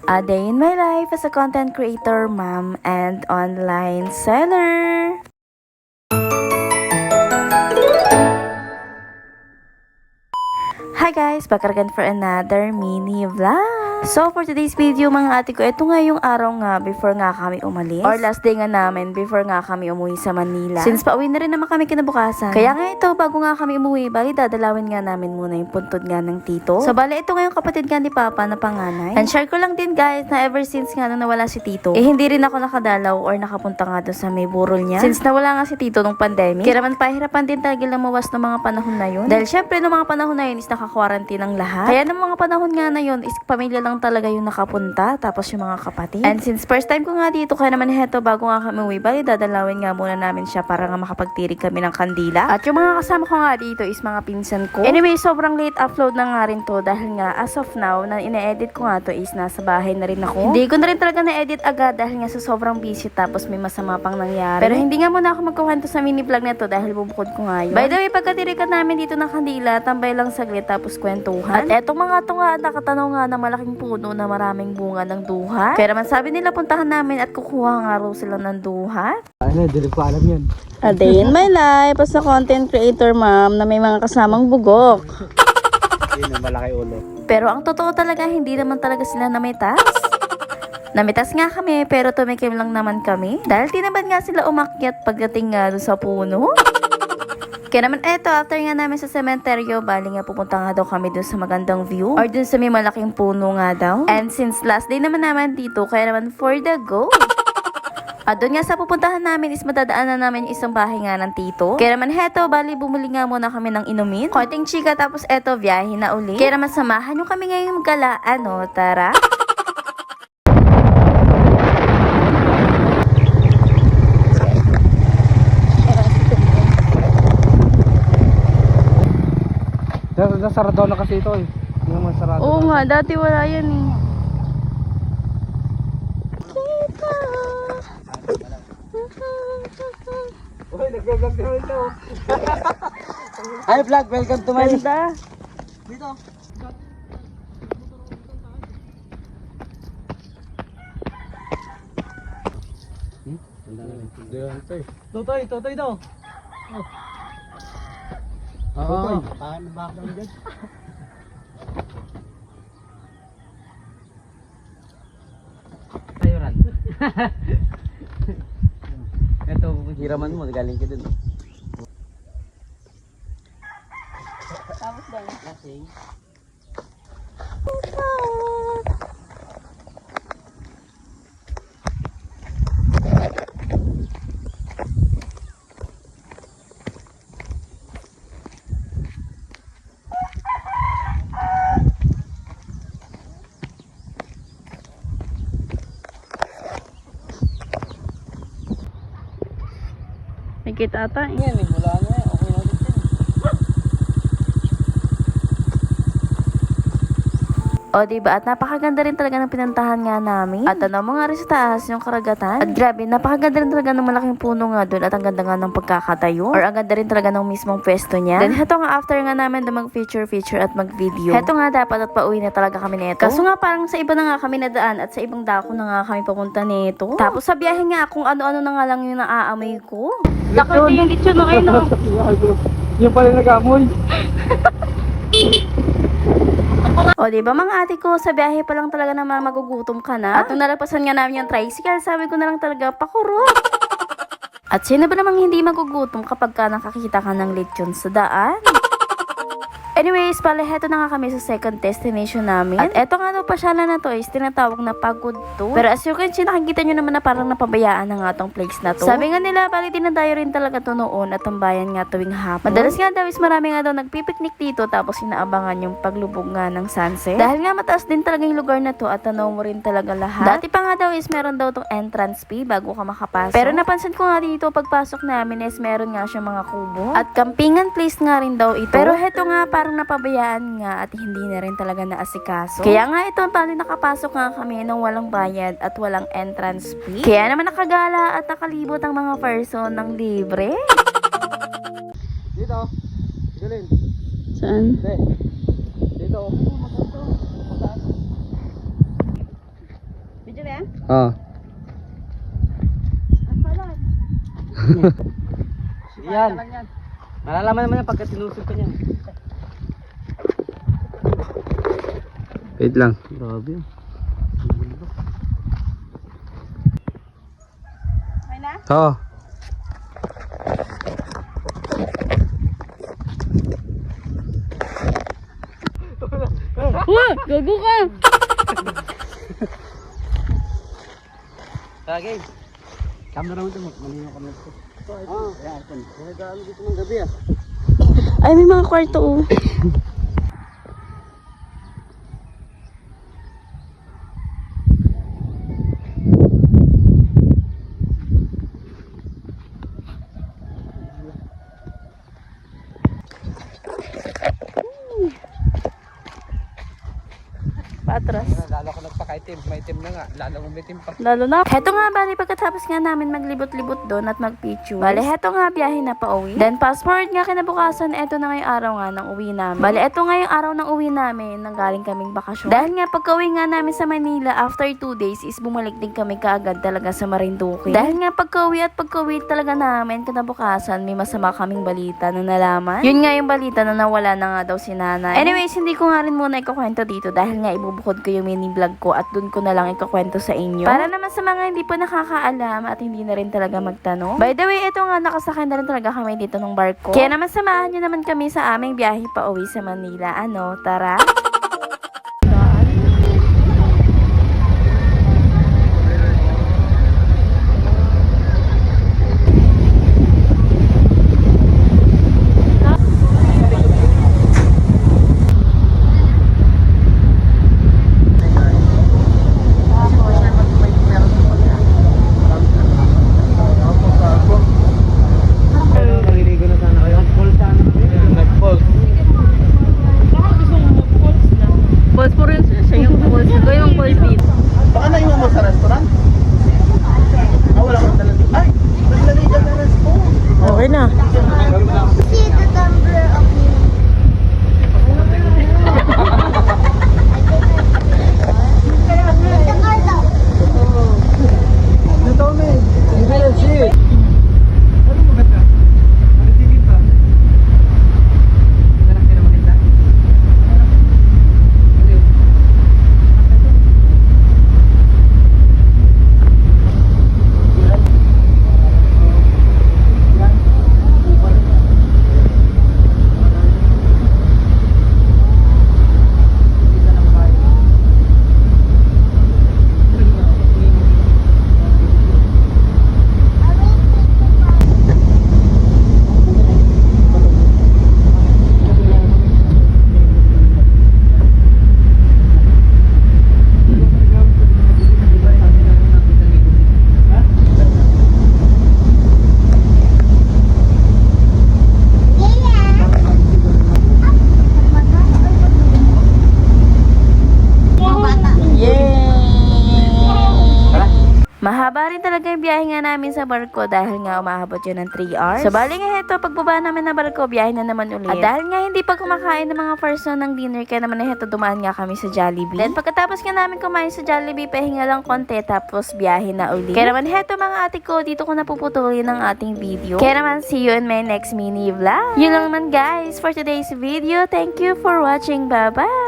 A day in my life as a content creator, mom, and online seller. Hi guys! Back again for another mini vlog. So for today's video mga ate ko, ito nga yung araw nga before nga kami umalis. Or last day nga namin before nga kami umuwi sa Manila. Since pauwi na rin naman kami kinabukasan. Kaya nga ito, bago nga kami umuwi, bali dadalawin nga namin muna yung puntod nga ng tito. So bali ito nga yung kapatid nga ni Papa na panganay. And share ko lang din guys na ever since nga nung nawala si tito, hindi rin ako nakadalaw or nakapunta nga doon sa may burol niya. Since nawala nga si tito nung pandemic. Kaya naman pahirapan din talaga lumawas ng mga panahon na yun. Dahil syempre nung mga panahon na yun is naka-quarantine ang lahat. Kaya nung mga panahon nga na yun is pamilya lang talaga yung nakapunta, tapos yung mga kapatid. And since first time ko nga dito, kaya naman heto, bago nga kami uwi, bali dadalawin nga muna namin siya para nga makapagtirig kami ng kandila. At yung mga kasama ko nga dito is mga pinsan ko. Anyway, sobrang late upload na nga rin to dahil nga as of now, na ine-edit ko nga to is nasa bahay na rin ako. Hindi ko na rin talaga na-edit agad dahil nga sa sobrang busy tapos may masama pang nangyari. Pero hindi nga muna ako magkukwento sa mini vlog na to dahil bubukod ko nga yun. By the way, pagkatirikan namin dito ng kandila, tambay lang saglit tapos kwentuhan. At etong mga to nga, nakatanaw nga na malaking puno na maraming bunga ng duha. Kaya naman sabi nila puntahan namin at kukuha nga raw sila ng duha. Ano, hindi ko alam yan. A day in my life as a content creator, ma'am, na may mga kasamang bugok. Yun ang malaki ulo. Pero ang totoo talaga, hindi naman talaga sila namitas. Namitas nga kami, pero tumikim lang naman kami. Dahil tinamad nga sila umakyat pagdating nga doon sa puno. Kaya naman eto, after nga namin sa sementeryo, bali nga pupunta nga daw kami dun sa magandang view. Or dun sa may malaking puno nga daw. And since last day naman naman dito, kaya naman for the go. At doon nga sa pupuntahan namin is matadaanan namin yung isang bahay nga ng tito. Kaya naman heto, bali bumuli nga muna kami ng inumin. Konting chika, tapos eto, biyahe na uli. Kaya naman samahan nyo kami ngayong gala. Ano, tara? Nasarado na kasi ito eh. Hindi naman sarado. Oo nga, dati wala yan eh. Uy, nag-vlog naman ito. Hi vlog, welcome to my... Ganda. Dito. Totoy, totoy daw. Oo. Paano ba ako dyan? Ayuran. Ito, hiraman mo, galing ka dun. Tapos doon. Lasing. Nakita ata eh. Yan, wala na eh. Okay na ulit yan. O diba, at napakaganda rin talaga ng pinantahan nga namin. At ano mo nga rin sa taas yung karagatan. At grabe, napakaganda rin talaga ng malaking puno nga doon. At ang ganda nga ng pagkakatayo. Or ang ganda rin talaga ng mismong pwesto niya. Then heto nga after nga namin na mag-feature at mag-video. Heto nga dapat at pauwi na talaga kami nito. Kaso nga parang sa iba na nga kami nadaan at sa ibang dako na nga kami papunta nito. Tapos sa biyahe nga kung ano-ano na nga lang yung naaamoy ko. Nakita yung lechon na kayo no? Yung pala nag-amoy. O diba mga ate ko, sa biyahe pa lang talaga naman magugutom ka na. At nung nalapasan nga namin yung tricycle, sabi ko na lang talaga, pakuro. At sino ba namang hindi magugutom kapag ka nakakita ka ng lechon sa daan? Anyways, pala heto na nga kami sa second destination namin. At eto nga daw pasyalan na to is tinatawag na Pagod 2. Pero as you can see, nakikita nyo naman na parang napabayaan na nga tong place na to. Sabi nga nila, bali dinadayo rin talaga to noon at tambayan nga tuwing hapon. Madalas nga daw is marami nga daw nagpipiknik dito tapos inaabangan yung paglubog nga ng sunset. Dahil nga mataas din talaga yung lugar na to at tanaw mo rin talaga lahat. Dati pa nga daw is meron daw tong entrance fee bago ka makapasok. Pero napansin ko nga dito pagpasok namin is meron nga siya mga kubo. At campingan place nga rin daw ito. Pero heto nga parang napabayaan nga at hindi na rin talaga naasikaso. Kaya nga ito, bali nakapasok nga kami nang walang bayad at walang entrance fee. Kaya naman nakagala at nakalibot ang mga person ng libre. Dito. Galing. Saan? Dito. Dito. Mataas. Video na yan? Oo. Yan. Malalaman naman yan pagka tinusog ka niyan. Wait lang. Grabe. Okay na? Oo. Wah! Gago ka! Okay. Camera mo ito. Malinaw kami ito. Yan. Nagkaano dito ng gabi ah. Ay, may mga kwarto oh. Patras. Lalo ko nagpakaitim. May itim na nga. Lalo kong itim pa. Lalo na. Heto nga, bali, pagkatapos nga namin maglibot-libot doon at magpicture. Bali, heto nga, biyahe na pa uwi. Then, fast forward nga kinabukasan, eto na ngayong araw nga ng uwi namin. Bali, eto nga yung araw ng uwi namin, nang galing kaming bakasyon. Dahil nga, pagka-uwi nga namin sa Manila, after 2 days, is bumalik din kami kaagad talaga sa Marinduque. Dahil nga, pagka-uwi talaga namin, kinabukasan, may masama kaming balita na nalaman. Yun nga yung balita na nawala na nga daw si nanay. Anyways, hindi ko nga rin muna ikukwento dito dahil nga ibubukod ko yung mini vlog ko at dun ko na lang ikukwento sa inyo. Para naman sa mga hindi po nakakaalam at hindi na rin talaga magtanong. By the way, ito nga nakasakay na rin talaga kami dito ng barko. Kaya naman samahan nyo naman kami sa aming biyahe pa uwi sa Manila. Ano, tara? Naliligo na sana kayo. Nag-fall sana kami. Nag-fall. Balls po rin siya yung balls. Ito yung balls dito. Baka naiwan mo sa restaurant? Wala kang dala dito. Ay! Naglaliga na restaurant. Okay na. See the tumbler of me. The Carlo. Dito kami. Hindi na shit. Mahaba rin talaga yung biyahe nga namin sa barko dahil nga umahabot yun ng 3 hours. So bali nga heto, pagbaba namin ng barko, biyahe na naman ulit. At dahil nga hindi pa kumakain ng mga person ng dinner, kaya naman heto dumaan nga kami sa Jollibee. Then pagkatapos nga namin kumain sa Jollibee, pahinga lang konti tapos biyahe na ulit. Kaya naman heto mga ate ko, dito ko napuputulin ang ating video. Kaya naman see you in my next mini vlog. Yun lang naman guys for today's video. Thank you for watching. Bye bye!